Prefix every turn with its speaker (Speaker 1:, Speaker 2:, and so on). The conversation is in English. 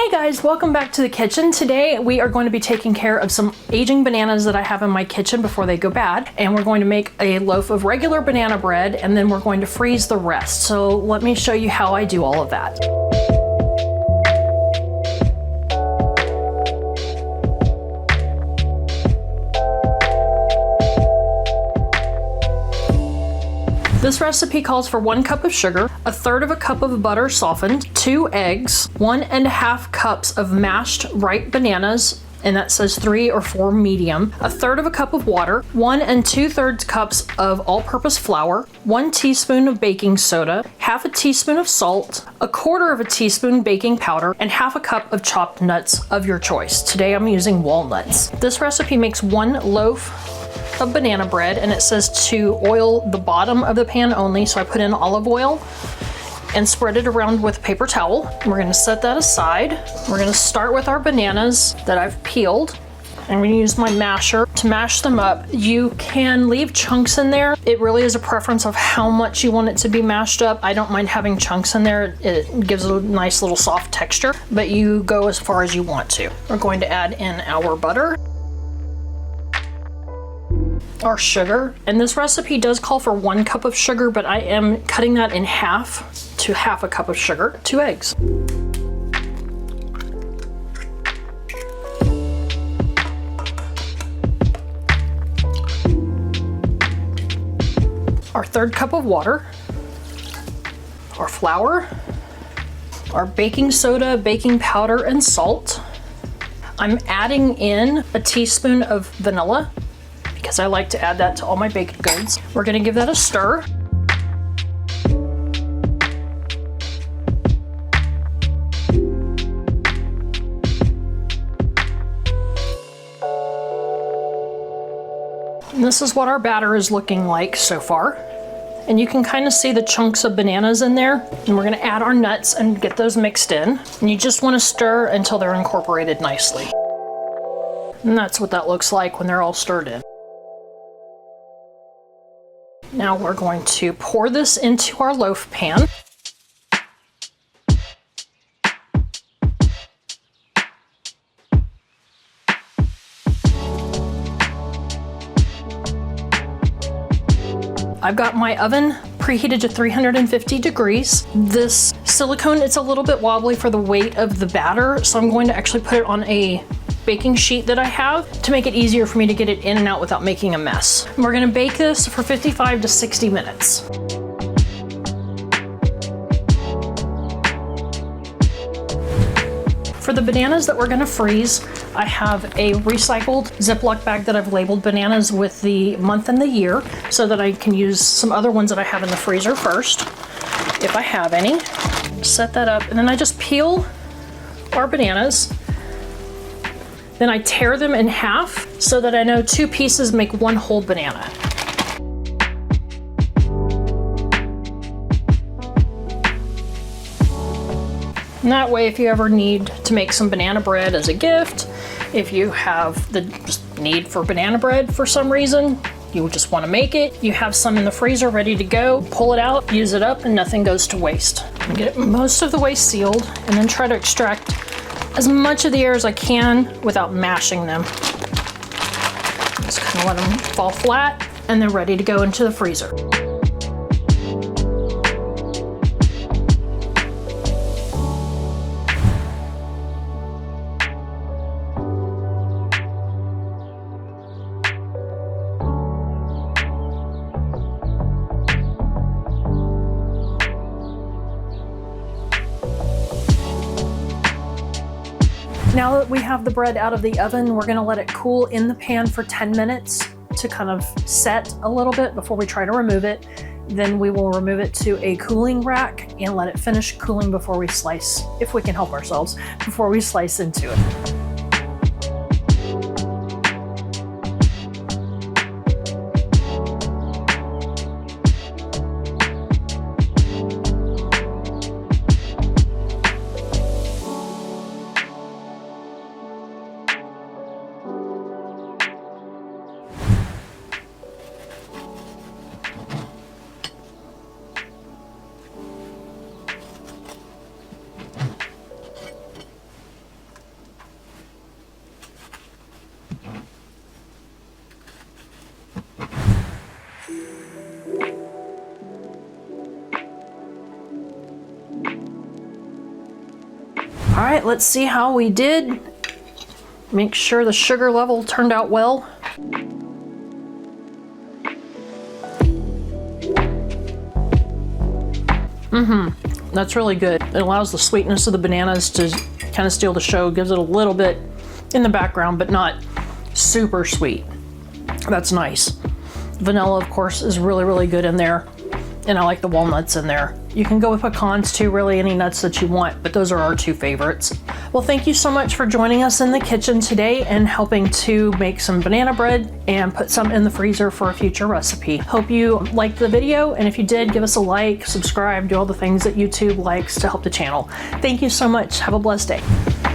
Speaker 1: Hey guys, welcome back to the kitchen. Today we are going to be taking care of some aging bananas that I have in my kitchen before they go bad. And we're going to make a loaf of regular banana bread and then we're going to freeze the rest. So let me show you how I do all of that. This recipe calls for 1 cup of sugar, 1/3 cup of butter softened, 2 eggs, 1½ cups of mashed ripe bananas, and that says 3 or 4 medium, 1/3 cup of water, 1 2/3 cups of all-purpose flour, 1 teaspoon of baking soda, 1/2 teaspoon of salt, 1/4 teaspoon baking powder, and 1/2 cup of chopped nuts of your choice. Today I'm using walnuts. This recipe makes 1 loaf of banana bread, and it says to oil the bottom of the pan only, so I put in olive oil and spread it around with a paper towel. We're going to set that aside. We're going to start with our bananas that I've peeled. I'm going to use my masher to mash them up. You can leave chunks in there. It really is a preference of how much you want it to be mashed up. I don't mind having chunks in there. It gives a nice little soft texture, but you go as far as you want to. We're going to add in our butter, our sugar, and this recipe does call for 1 cup of sugar, but I am cutting that in half to 1/2 cup of sugar, 2 eggs. Our 1/3 cup of water, our flour, our baking soda, baking powder, and salt. I'm adding in a teaspoon of vanilla, because I like to add that to all my baked goods. We're gonna give that a stir. And this is what our batter is looking like so far. And you can kind of see the chunks of bananas in there. And we're gonna add our nuts and get those mixed in. And you just wanna stir until they're incorporated nicely. And that's what that looks like when they're all stirred in. Now we're going to pour this into our loaf pan. I've got my oven preheated to 350 degrees. This silicone, it's a little bit wobbly for the weight of the batter, so I'm going to actually put it on a baking sheet that I have to make it easier for me to get it in and out without making a mess. We're gonna bake this for 55 to 60 minutes. For the bananas that we're gonna freeze, I have a recycled Ziploc bag that I've labeled bananas with the month and the year so that I can use some other ones that I have in the freezer first, if I have any. Set that up, and then I just peel our bananas. Then I tear them in half so that I know 2 pieces make 1 whole banana. And that way, if you ever need to make some banana bread as a gift, if you have the need for banana bread for some reason, you just want to make it, you have some in the freezer ready to go, pull it out, use it up, and nothing goes to waste. Get it most of the way sealed, and then try to extract as much of the air as I can without mashing them. Just kind of let them fall flat, and they're ready to go into the freezer. Now that we have the bread out of the oven, we're gonna let it cool in the pan for 10 minutes to kind of set a little bit before we try to remove it. Then we will remove it to a cooling rack and let it finish cooling before we slice, if we can help ourselves, before we slice into it. All right, let's see how we did. Make sure the sugar level turned out well. That's really good. It allows the sweetness of the bananas to kind of steal the show, gives it a little bit in the background, but not super sweet. That's nice. Vanilla, of course, is really, really good in there. And I like the walnuts in there. You can go with pecans too, really any nuts that you want, but those are our two favorites. Well, thank you so much for joining us in the kitchen today and helping to make some banana bread and put some in the freezer for a future recipe. Hope you liked the video, and if you did, give us a like, subscribe, do all the things that YouTube likes to help the channel. Thank you so much. Have a blessed day.